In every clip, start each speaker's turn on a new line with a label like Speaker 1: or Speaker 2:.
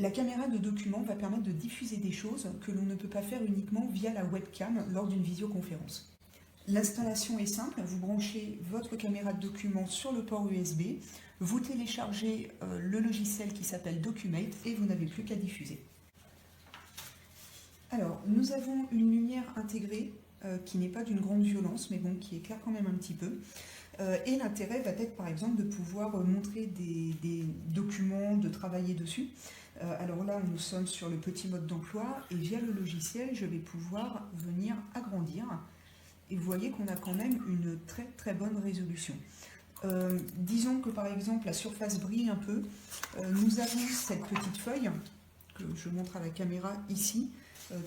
Speaker 1: La caméra de document va permettre de diffuser des choses que l'on ne peut pas faire uniquement via la webcam lors d'une visioconférence. L'installation est simple, vous branchez votre caméra de document sur le port USB, vous téléchargez le logiciel qui s'appelle Documate et vous n'avez plus qu'à diffuser. Alors, nous avons une lumière intégrée qui n'est pas d'une grande violence, mais bon, qui éclaire quand même un petit peu. Et l'intérêt va être par exemple de pouvoir montrer des documents, de travailler dessus. Alors là, nous sommes sur le petit mode d'emploi et via le logiciel, je vais pouvoir venir agrandir. Et vous voyez qu'on a quand même une très très bonne résolution. Disons que par exemple la surface brille un peu. Nous avons cette petite feuille que je montre à la caméra ici,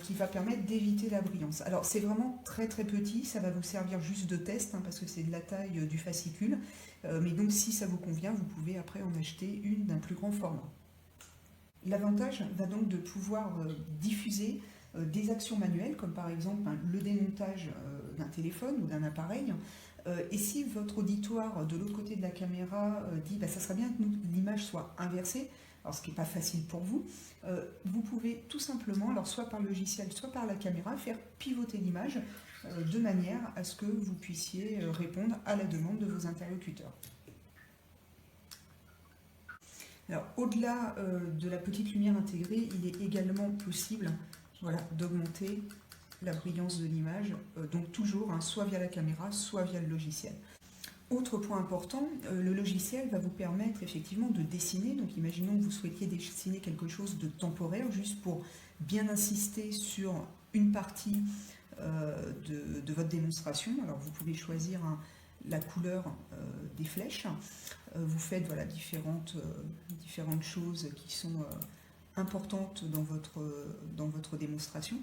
Speaker 1: qui va permettre d'éviter la brillance. Alors c'est vraiment très très petit, ça va vous servir juste de test parce que c'est de la taille du fascicule, mais donc si ça vous convient, vous pouvez après en acheter une d'un plus grand format. L'avantage va donc de pouvoir diffuser des actions manuelles, comme par exemple le démontage d'un téléphone ou d'un appareil. Et si votre auditoire de l'autre côté de la caméra dit ça serait bien que l'image soit inversée, alors ce qui n'est pas facile pour vous, vous pouvez tout simplement, alors soit par le logiciel, soit par la caméra, faire pivoter l'image de manière à ce que vous puissiez répondre à la demande de vos interlocuteurs. Alors, au-delà de la petite lumière intégrée, il est également possible d'augmenter la brillance de l'image, donc toujours soit via la caméra, soit via le logiciel. Autre point important, le logiciel va vous permettre effectivement de dessiner. Donc imaginons que vous souhaitiez dessiner quelque chose de temporaire, juste pour bien insister sur une partie de votre démonstration. Alors vous pouvez choisir la couleur des flèches. Vous faites différentes choses qui sont importantes dans votre démonstration.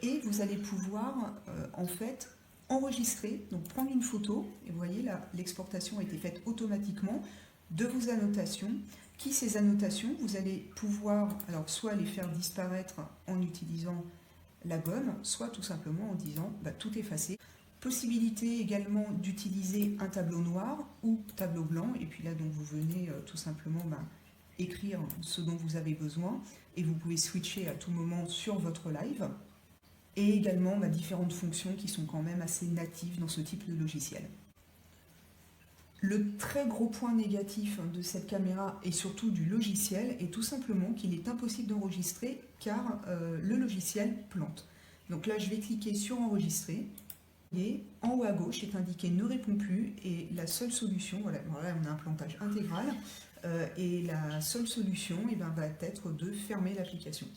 Speaker 1: Et vous allez pouvoir en fait enregistrer, donc prendre une photo, et vous voyez là, l'exportation a été faite automatiquement de vos annotations, ces annotations, vous allez pouvoir soit les faire disparaître en utilisant la gomme, soit tout simplement en disant tout effacer. Possibilité également d'utiliser un tableau noir ou tableau blanc, et puis là donc vous venez tout simplement écrire ce dont vous avez besoin, et vous pouvez switcher à tout moment sur votre live. Et également différentes fonctions qui sont quand même assez natives dans ce type de logiciel. Le très gros point négatif de cette caméra et surtout du logiciel est tout simplement qu'il est impossible d'enregistrer car le logiciel plante. Donc là je vais cliquer sur enregistrer et en haut à gauche est indiqué ne répond plus et la seule solution, voilà on a un plantage intégral et la seule solution va être de fermer l'application.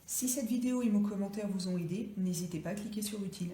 Speaker 1: Si cette vidéo et mon commentaire vous ont aidé, n'hésitez pas à cliquer sur utile.